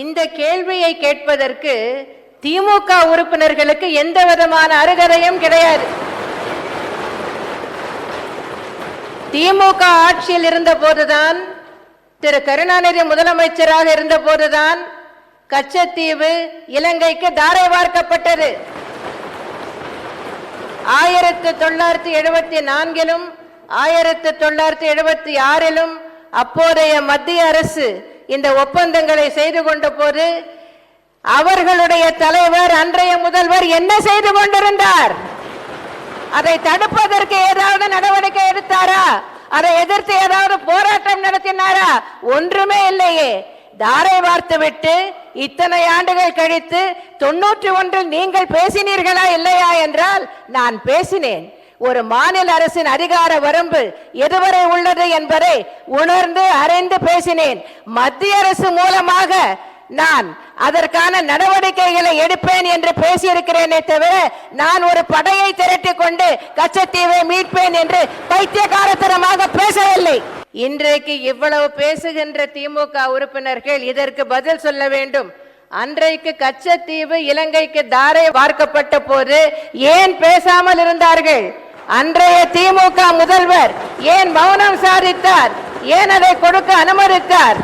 இந்த கேள்வியை கேட்பதற்கு திமுக உறுப்பினர்களுக்கு எந்த விதமான அருகதையும் கிடையாது. திமுக ஆட்சியில் இருந்த போதுதான், திரு கருணாநிதி முதலமைச்சராக இருந்த போதுதான் கச்சத்தீவு இலங்கைக்கு தாரை வார்க்கப்பட்டது. 1974 1976 அப்போதைய மத்திய அரசு இந்த ஒப்பந்தங்களை செய்து கொண்ட போது அவர்களுடைய தலைவர் அன்றைய முதல்வர் என்ன செய்து கொண்டிருந்தார்? அதை தடுப்பதற்கு ஏதாவது நடவடிக்கை எடுத்தாரா? அதை எதிர்த்து ஏதாவது போராட்டம் நடத்தினாரா? ஒன்றுமே இல்லையே. தாரை வார்த்துவிட்டு இத்தனை ஆண்டுகள் கழித்து 91 நீங்கள் பேசினீர்களா இல்லையா என்றால் நான் பேசினேன். ஒரு மாநில அரசின் அதிகார வரம்பு எதுவரை உள்ளது என்பதை உணர்ந்து அறிந்து பேசினேன். மத்திய அரசு மூலமாக நான் அதற்கான நடவடிக்கைகளை எடுப்பேன் என்று பேசியிருக்கிறேனே தவிர நான் ஒரு படையை திரட்டி கொண்டு கச்சத்தீவை மீட்பேன் என்று பைத்தியகாரத்தனமாக பேசவில்லை. இன்றைக்கு இவ்வளவு பேசுகின்ற திமுக உறுப்பினர்கள் இதற்கு பதில் சொல்ல வேண்டும். அன்றைக்கு கச்சத்தீவு இலங்கைக்கு தாரை வார்க்கப்பட்ட போது ஏன் பேசாமல் இருந்தார்கள்? அன்றைய திமுக முதல்வர் ஏன் மௌனம் சாதித்தார்? ஏன் அதை கொடுக்க அனுமதித்தார்?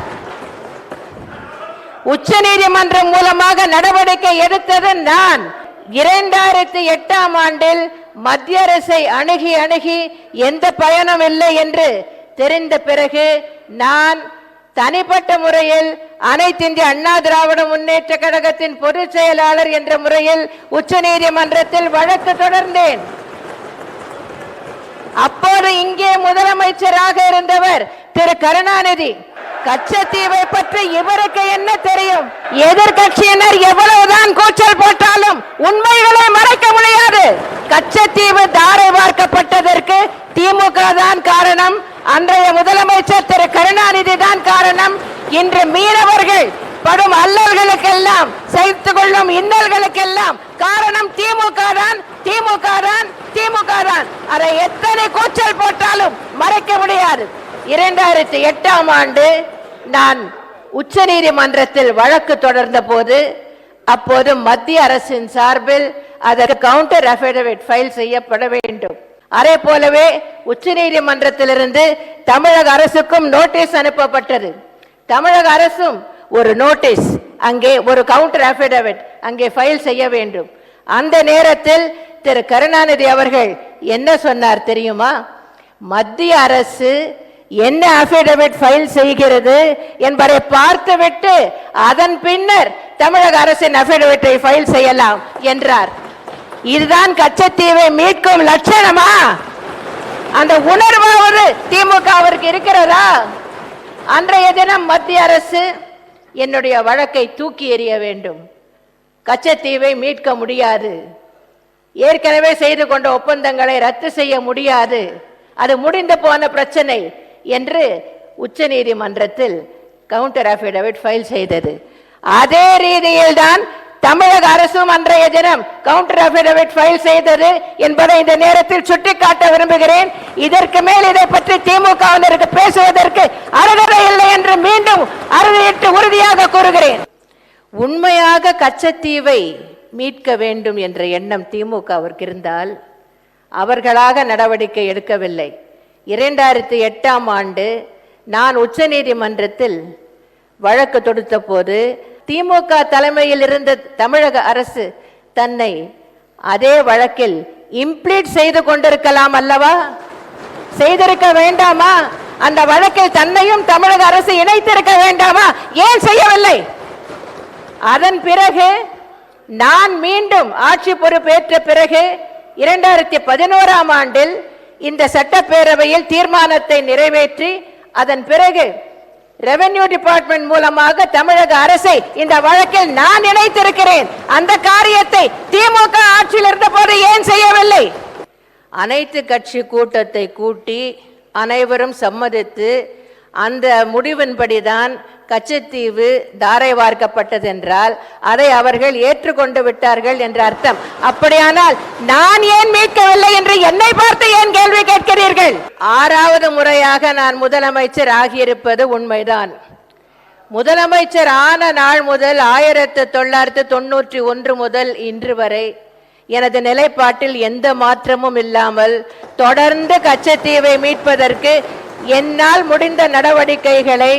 உச்ச நீதிமன்றம் மூலமாக நடவடிக்கை எடுத்தது நான். 2008 மத்திய அரசை அணுகி எந்த பயனும் இல்லை என்று தெரிந்த பிறகு நான் தனிப்பட்ட முறையில் அனைத்து இந்திய அண்ணா திராவிட முன்னேற்ற கழகத்தின் பொதுச் செயலாளர் என்ற முறையில் உச்ச நீதிமன்றத்தில் வழக்கு தொடர்ந்தேன். அப்போது இங்கே முதலமைச்சராக இருந்தவர் திரு கருணாநிதி. கச்சத்தீவை பற்றி இவருக்கு என்ன தெரியும்? எதிர்கட்சியினர் எவ்வளவுதான் கூச்சல் போட்டாலும் உண்மைகளை மறைக்க முடியாது. கச்சத்தீவு தாரை வார்க்கப்பட்டதற்கு திமுக தான் காரணம். அன்றைய முதலமைச்சர் திரு கருணாநிதி தான் காரணம். இன்று மீனவர்கள் படும் அல்லல்களுக்கெல்லாம் செய்து கொள்ளும் இன்னல்களுக்கெல்லாம் காரணம் திமுக தான், திமுக தான், திமுக தான். அதை எத்தனை கூச்சல் போட்டாலும் மறைக்க முடியாது. 2008 நான் உச்ச நீதிமன்றத்தில் வழக்கு தொடர்ந்த போது அப்போது மத்திய அரசின் சார்பில் அதற்கு கவுண்டர் அஃபிடவிட் ஃபைல் செய்யப்பட வேண்டும். அதே போலவே உச்ச நீதிமன்றத்திலிருந்து தமிழக அரசுக்கும் நோட்டீஸ் அனுப்பப்பட்டது. தமிழக அரசும் ஒரு நோட்டீஸ், அங்கே ஒரு கவுண்டர் அஃபிடவிட் அங்கே ஃபைல் செய்ய வேண்டும். அந்த நேரத்தில் திரு கருணாநிதி அவர்கள் என்ன சொன்னார் தெரியுமா? மத்திய அரசு என்ன அஃபிடவிட் ஃபைல் செய்கிறது என்பதை பார்த்துவிட்டு அதன் பின்னர் தமிழக அரசின் அஃபிடவிட்டை ஃபைல் செய்யலாம் என்றார். இதுதான் கச்சத்தீவை மீட்கும் லட்சணமா? அந்த உணர்வாவது திமுகவிற்கு இருக்கிறதா? அன்றைய தினம் மத்திய அரசு என்னுடைய வழக்கை தூக்கி எறிய வேண்டும். கச்சத்தீவை மீட்க முடியாது, ஏற்கனவே செய்து கொண்ட ஒப்பந்தங்களை ரத்து செய்ய முடியாது, அது முடிந்து போன பிரச்சனை என்று உச்ச நீதிமன்றத்தில் கவுண்டர் அஃபிடவிட் ஃபைல் செய்தது. அதே ரீதியில் தான் தமிழக அரசும் அன்றைய தினம் கவுண்டர் அஃபிடவிட் ஃபைல் செய்தது என்பதை இந்த நேரத்தில் சுட்டிக்காட்ட விரும்புகிறேன். இதற்கு மேல் இதை பற்றி திமுகவினருக்கு பேசுவதற்கு அருகதை இல்லை என்று மீண்டும் அறுதியிட்டு உறுதியாக கூறுகிறேன். உண்மையாக கச்சத்தீவை மீட்க வேண்டும் என்ற எண்ணம் திமுகவிற்கு இருந்தால் அவர்களாக நடவடிக்கை எடுக்கவில்லை. 2008 நான் உச்ச நீதிமன்றத்தில் வழக்கு தொடுத்த போது திமுக தலைமையில் இருந்த தமிழக அரசு தன்னை அதே வழக்கில் இம்ப்ளீட் செய்து கொண்டிருக்கலாம் அல்லவா? செய்திருக்க வேண்டாமா? அந்த வழக்கில் தன்னையும் தமிழக அரசு இணைத்திருக்க வேண்டாமா? ஏன் செய்யவில்லை? அதன் பிறகு நான் மீண்டும் ஆட்சி பொறுப்பேற்ற பிறகு 2011 இந்த சட்டப்பேரவையில் தீர்மானத்தை நிறைவேற்றி அதன் பிறகு ரெவென்யூ டிபார்ட்மெண்ட் மூலமாக தமிழக அரசை இந்த வழக்கில் நான் இணைத்திருக்கிறேன். அந்த காரியத்தை திமுக ஆட்சியில் இருந்த போது ஏன் செய்யவில்லை? அனைத்து கட்சி கூட்டத்தை கூட்டி அனைவரும் சம்மதித்து அந்த முடிவின்படிதான் கச்சத்தீவு தாரை வார்க்கப்பட்டது என்றால் அதை அவர்கள் ஏற்றுக்கொண்டு விட்டார்கள் என்ற அர்த்தம். அப்படியானால் நான் ஏன் மீட்கவில்லை என்று என்னை பார்த்து ஏன் கேள்வி கேட்கிறீர்கள்? 6வது முறையாக நான் முதலமைச்சர் ஆகியிருப்பது உண்மைதான். முதலமைச்சர் ஆன நாள் முதல் 1991 முதல் இன்று வரை எனது நிலைப்பாட்டில் எந்த மாற்றமும் இல்லாமல் தொடர்ந்து கச்சத்தீவை மீட்பதற்கு என்னால் முடிந்த நடவடிக்கைகளை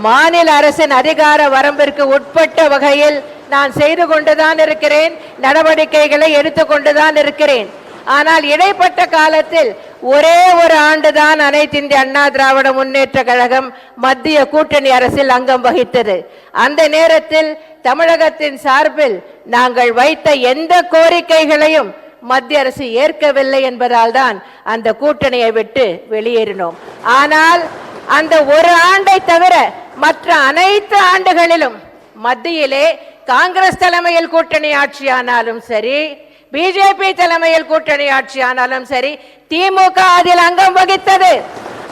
மாநில அரசின் அதிகார வரம்பிற்கு உட்பட்ட வகையில் நான் செய்து கொண்டுதான் இருக்கிறேன், நடவடிக்கைகளை எடுத்துக்கொண்டுதான் இருக்கிறேன். ஆனால் இடைப்பட்ட காலத்தில் ஒரே ஒரு ஆண்டுதான் அனைத்து இந்திய அண்ணா திராவிட முன்னேற்ற கழகம் மத்திய கூட்டணி அரசில் அங்கம் வகித்தது. அந்த நேரத்தில் தமிழகத்தின் சார்பில் நாங்கள் வைத்த எந்த கோரிக்கைகளையும் மத்திய அரசு ஏற்கவில்லை என்பதால் தான் அந்த கூட்டணியை விட்டு வெளியேறினோம். ஆனால் அந்த ஒரு ஆண்டை தவிர மற்ற அனைத்து ஆண்டுகளிலும் மத்தியிலே காங்கிரஸ் தலைமையில் கூட்டணி ஆட்சியானாலும் சரி, பிஜேபி தலைமையில் கூட்டணி ஆட்சியானாலும் சரி, திமுக அதில் அங்கம் வகித்தது.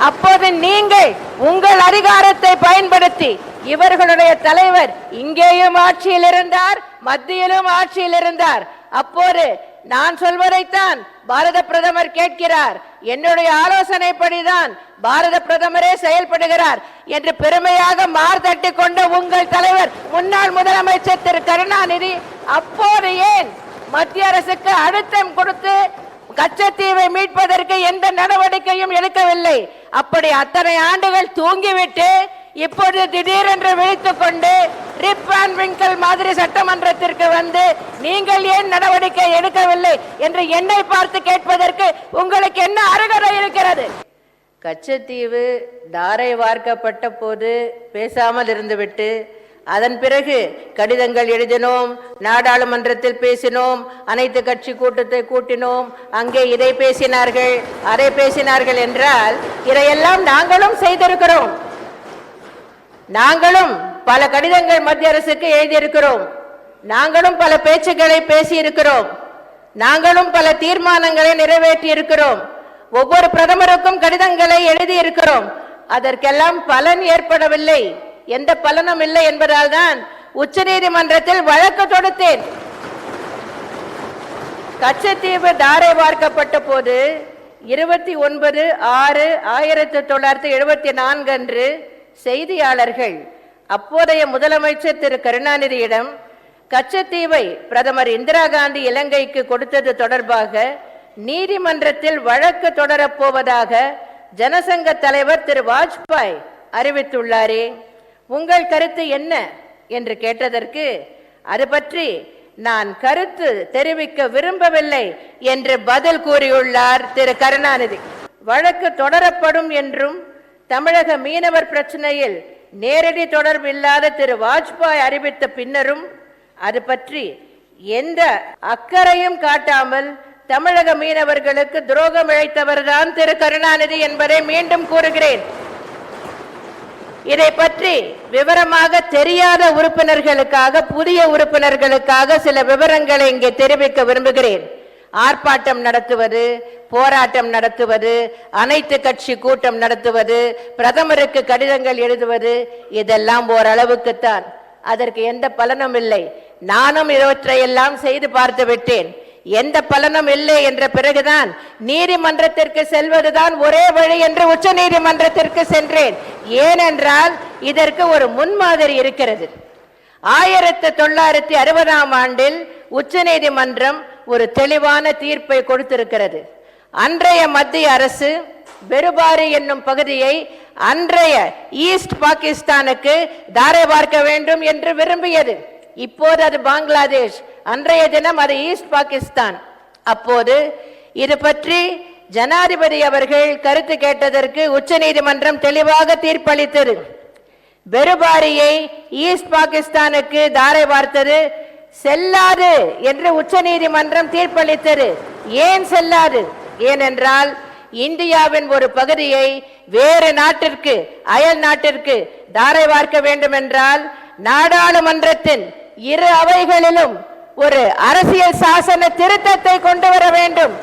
அப்போது நீங்கள் உங்கள் அதிகாரத்தை பயன்படுத்தி இவர்களுடைய தலைவர் இங்கேயும் ஆட்சியில் இருந்தார், மத்தியிலும் ஆட்சியில் இருந்தார். அப்போது நான் சொல்வதைத்தான் பாரத பிரதமர் கேட்கிறார், என்னுடைய ஆலோசனைப்படிதான் பாரத பிரதமரே செயல்படுகிறார் என்று பெருமையாக மார்தட்டி கொண்ட உங்கள் தலைவர் முன்னாள் முதலமைச்சர் திரு கருணாநிதி அப்போது ஏன் மத்திய அரசுக்கு அழுத்தம் கொடுத்து கச்சத்தீவை மீட்பதற்கு எந்த நடவடிக்கையும் எடுக்கவில்லை? அப்படி அத்தனை ஆண்டுகள் தூங்கிவிட்டு இப்பொழுது திடீரென்று விழித்துக் கொண்டு ரிப் அண்ட் விங்கல் மாதிரி சட்டமன்றத்திற்கு வந்து நீங்கள் ஏன் நடவடிக்கை எடுக்கவில்லை என்று என்னை பார்த்து கேட்பதற்கு உங்களுக்கு என்ன அருகதை இருக்கிறது? கச்சத்தீவு தாரை வார்க்கப்பட்ட போது பேசாமல் இருந்துவிட்டு அதன் பிறகு கடிதங்கள் எழுதினோம், நாடாளுமன்றத்தில் பேசினோம், அனைத்து கட்சி கூட்டத்தை கூட்டினோம், அங்கே இதை பேசினார்கள் அதை பேசினார்கள் என்றால் இதையெல்லாம் நாங்களும் செய்திருக்கிறோம். நாங்களும் பல கடிதங்கள் மத்திய அரசுக்கு எழுதியிருக்கிறோம், நாங்களும் பல பேச்சுக்களை பேசியிருக்கிறோம், நாங்களும் பல தீர்மானங்களை நிறைவேற்றி இருக்கிறோம், ஒவ்வொரு பிரதமருக்கும் கடிதங்களை எழுதியிருக்கிறோம். அதற்கெல்லாம் பலன் ஏற்படவில்லை, எந்த பலனும் இல்லை என்பதால் தான் உச்ச நீதிமன்றத்தில் வழக்கு தொடுத்தேன். கச்சத்தீவு தாரை வார்க்கப்பட்ட போது 29/6/1974 அன்று செய்தியாளர்கள் அப்போதைய முதலமைச்சர் திரு கருணாநிதியிடம் கச்சத்தீவை பிரதமர் இந்திரா காந்தி இலங்கைக்கு கொடுத்தது தொடர்பாக நீதிமன்றத்தில் வழக்கு தொடரப்போவதாக ஜனசங்க தலைவர் திரு வாஜ்பாய் அறிவித்துள்ளாரே, உங்கள் கருத்து என்ன என்று கேட்டதற்கு அது பற்றி நான் கருத்து தெரிவிக்க விரும்பவில்லை என்று பதில் கூறியுள்ளார் திரு கருணாநிதி. வழக்கு தொடரப்படும் என்றும் தமிழக மீனவர் பிரச்சனையில் நேரடி தொடர்பு இல்லாத திரு வாஜ்பாய் அறிவித்த பின்னரும் அது பற்றி எந்த அக்கறையும் காட்டாமல் தமிழக மீனவர்களுக்கு துரோகம் இழைத்தவர்தான் திரு கருணாநிதி என்பதை மீண்டும் கூறுகிறேன். இதை பற்றி விவரமாக தெரியாத உறுப்பினர்களுக்காக, புதிய உறுப்பினர்களுக்காக சில விவரங்களை இங்கே தெரிவிக்க விரும்புகிறேன். ஆர்ப்பாட்டம் நடத்துவது, போராட்டம் நடத்துவது, அனைத்து கட்சி கூட்டம் நடத்துவது, பிரதமருக்கு கடிதங்கள் எழுதுவது, இதெல்லாம் ஓரளவுக்குத்தான். அதற்கு எந்த பலனும் இல்லை. நானும் இவற்றையெல்லாம் செய்து பார்த்து விட்டேன். எந்த பலனும் இல்லை என்ற பிறகுதான் நீதிமன்றத்திற்கு செல்வதுதான் ஒரே வழி என்று உச்ச நீதிமன்றத்திற்கு சென்றேன். ஏனென்றால் இதற்கு ஒரு முன்மாதிரி இருக்கிறது. 1960ஆம் ஆண்டில் உச்ச நீதிமன்றம் ஒரு தெளிவான தீர்ப்பை கொடுத்திருக்கிறது. அன்றைய மத்திய அரசு பெருபாரி என்னும் பகுதியை அன்றைய ஈஸ்ட் பாகிஸ்தானுக்கு தாரை பார்க்க வேண்டும் என்று விரும்பியது. இப்போது அது பங்களாதேஷ், அன்றைய தினம் அது ஈஸ்ட் பாகிஸ்தான். அப்போது இது பற்றி ஜனாதிபதி அவர்கள் கருத்து கேட்டதற்கு உச்ச நீதிமன்றம் தெளிவாக தீர்ப்பளித்தது. பெருபாரியை ஈஸ்ட் பாகிஸ்தானுக்கு தாரை பார்த்தது செல்லாது என்று உச்ச நீதிமன்றம் தீர்ப்பளித்தது. ஏன் செல்லாது? ஏனென்றால் இந்தியாவின் ஒரு பகுதியை வேறு நாட்டிற்கு, அயல் நாட்டிற்கு தாரை பார்க்க வேண்டும் என்றால் நாடாளுமன்றத்தின் இரு அவைகளிலும் ஒரு அரசியல் சாசன திருத்தத்தை கொண்டு வர வேண்டும்,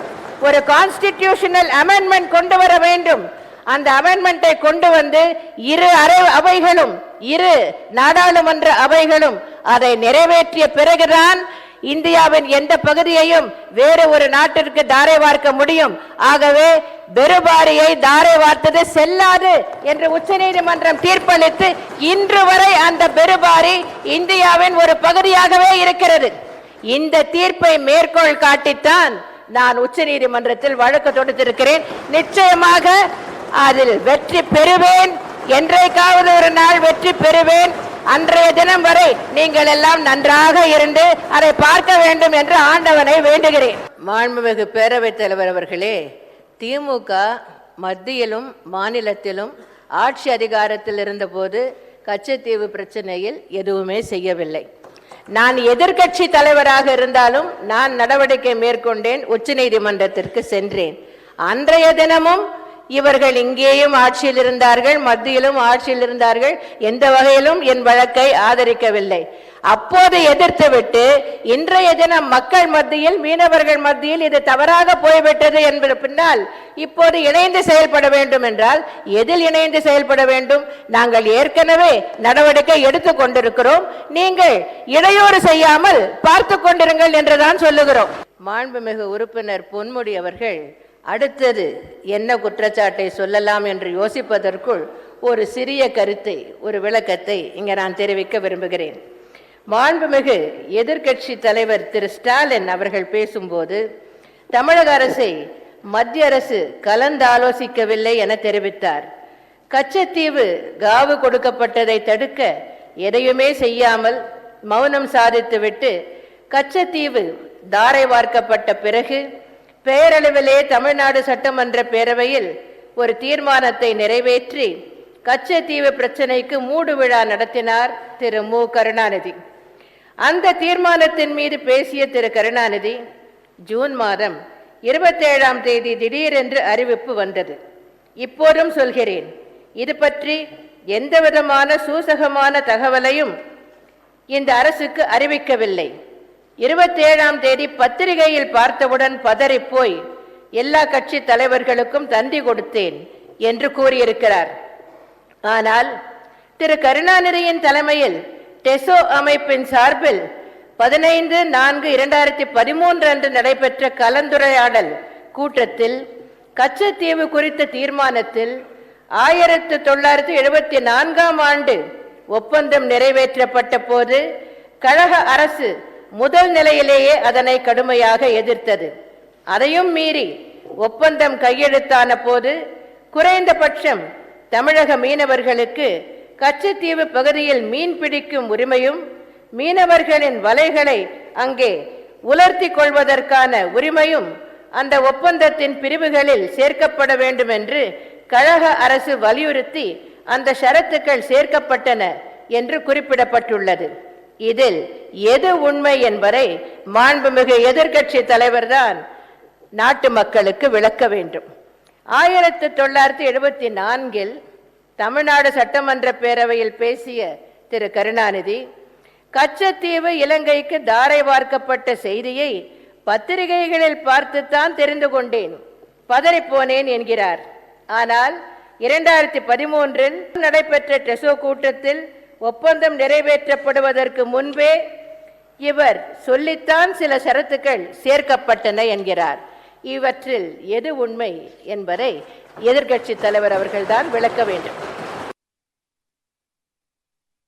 ஒரு கான்ஸ்டிடியூஷனல் அமெண்ட்மெண்ட் கொண்டு வர வேண்டும். அந்த அமெண்ட்மெண்டை கொண்டு வந்து இரு அவைகளும், இரு நாடாளுமன்ற அவைகளும் அதை நிறைவேற்றிய பிறகுதான் இந்தியாவின் எந்த பகுதியையும் வேறு ஒரு நாட்டிற்கு தாரை வார்க்க முடியும். ஆகவே பெருபாரியை தாரை வார்த்தது செல்லாது என்று உச்சநீதிமன்றம் தீர்ப்பளித்து இன்று வரை அந்த பெருபாரி இந்தியாவின் ஒரு பகுதியாகவே இருக்கிறது. இந்த தீர்ப்பை மேற்கோள் காட்டித்தான் நான் உச்சநீதிமன்றத்தில் வழக்கு தொடுத்திருக்கிறேன். நிச்சயமாக அதில் வெற்றி பெறுவேன். என்றைக்காவது ஒரு நாள் வெற்றி பெறுவேன். அன்றைய தினம் வரை நீங்கள் எல்லாம் நன்றாக இருந்து அதை பார்க்க வேண்டும் என்று ஆண்டவனை வேண்டுகிறேன். மாண்புமிகு பேரவைத் தலைவர் அவர்களே, திமுக மத்தியிலும் மாநிலத்திலும் ஆட்சி அதிகாரத்தில் இருந்தபோது கச்சத்தீவு பிரச்சனையில் எதுவுமே செய்யவில்லை. நான் எதிர்க்கட்சி தலைவராக இருந்தாலும் நான் நடவடிக்கை மேற்கொண்டேன். உச்சநீதிமன்றத்திற்கு சென்றேன். அன்றைய தினமும் இவர்கள் இங்கேயும் ஆட்சியில் இருந்தார்கள், மத்தியிலும் ஆட்சியில் இருந்தார்கள். எந்த வகையிலும் என் வழக்கை ஆதரிக்கவில்லை. அப்போது எதிர்த்துவிட்டு இன்றைய தினம் மக்கள் மத்தியில், மீனவர்கள் மத்தியில் இது தவறாக போய்விட்டது என்பது பின்னால் இப்போது இணைந்து செயல்பட வேண்டும் என்றால் எதில் இணைந்து செயல்பட வேண்டும்? நாங்கள் ஏற்கனவே நடவடிக்கை எடுத்துக் கொண்டிருக்கிறோம். நீங்கள் இடையூறு செய்யாமல் பார்த்து கொண்டிருங்கள் என்றுதான் சொல்லுகிறோம். மாண்புமிகு உறுப்பினர் பொன்முடி அவர்கள் அடுத்தது என்ன குற்றச்சாட்டை சொல்லலாம் என்று யோசிப்பதற்குள் ஒரு சிறிய கருத்தை, ஒரு விளக்கத்தை இங்கே நான் தெரிவிக்க விரும்புகிறேன். மாண்புமிகு எதிர்க்கட்சி தலைவர் திரு ஸ்டாலின் அவர்கள் பேசும்போது தமிழக அரசை மத்திய அரசு கலந்து ஆலோசிக்கவில்லை என தெரிவித்தார். கச்சத்தீவு காவு கொடுக்கப்பட்டதை தடுக்க எதையுமே செய்யாமல் மௌனம் சாதித்துவிட்டு கச்சத்தீவு தாரை வார்க்கப்பட்ட பிறகு பேரளவிலே தமிழ்நாடு சட்டமன்ற பேரவையில் ஒரு தீர்மானத்தை நிறைவேற்றி கச்சத்தீவு பிரச்சனைக்கு மூடு விழா நடத்தினார் திரு மு கருணாநிதி. அந்த தீர்மானத்தின் மீது பேசிய திரு கருணாநிதி ஜூன் மாதம் 27ஆம் தேதி திடீரென்று அறிவிப்பு வந்தது. இப்போதும் சொல்கிறேன், இது பற்றி எந்தவிதமான சூசகமான தகவலையும் இந்த அரசுக்கு அறிவிக்கவில்லை. 27ஆம் தேதி பத்திரிகையில் பார்த்தவுடன் பதறிப்போய் எல்லா கட்சி தலைவர்களுக்கும் தந்தி கொடுத்தேன் என்று கூறியிருக்கிறார். ஆனால் திரு கருணாநிதியின் தலைமையில் டெசோ அமைப்பின் சார்பில் 15/4/2013 அன்று நடைபெற்ற கலந்துரையாடல் கூட்டத்தில் கச்சத்தீவு குறித்த தீர்மானத்தில் 1974ஆம் ஆண்டு ஒப்பந்தம் நிறைவேற்றப்பட்ட போது கழக அரசு முதல் நிலையிலேயே அதனை கடுமையாக எதிர்த்தது. அதையும் மீறி ஒப்பந்தம் கையெழுத்தான போது குறைந்தபட்சம் தமிழக மீனவர்களுக்கு கச்சத்தீவு பகுதியில் மீன் பிடிக்கும் உரிமையும் மீனவர்களின் வலைகளை அங்கே உலர்த்தி கொள்வதற்கான உரிமையும் அந்த ஒப்பந்தத்தின் பிரிவுகளில் சேர்க்கப்பட வேண்டும் என்று கழக அரசு வலியுறுத்தி அந்த ஷரத்துக்கள் சேர்க்கப்பட்டன என்று குறிப்பிடப்பட்டுள்ளது. இதில் எது உண்மை என்பதை மாண்புமிகு எதிர்க்கட்சி தலைவர்தான் நாட்டு மக்களுக்கு விளக்க வேண்டும். 1974இல் தமிழ்நாடு சட்டமன்ற பேரவையில் பேசிய திரு கருணாநிதி கச்சத்தீவு இலங்கைக்கு தாரை வார்க்கப்பட்ட செய்தியை பத்திரிகைகளில் பார்த்துத்தான் தெரிந்து கொண்டேன், பதறிப்போனேன் என்கிறார். ஆனால் 2013இல் நடைபெற்ற டெசோ கூட்டத்தில் ஒப்பந்தம் நிறைவேற்றப்படுவதற்கு முன்பே இவர் சொல்லித்தான் சில ஷரத்துக்கள் சேர்க்கப்பட்டன என்கிறார். இவற்றில் எது உண்மை என்பதை எதிர்க்கட்சி தலைவர் அவர்கள்தான் விளக்க வேண்டும்.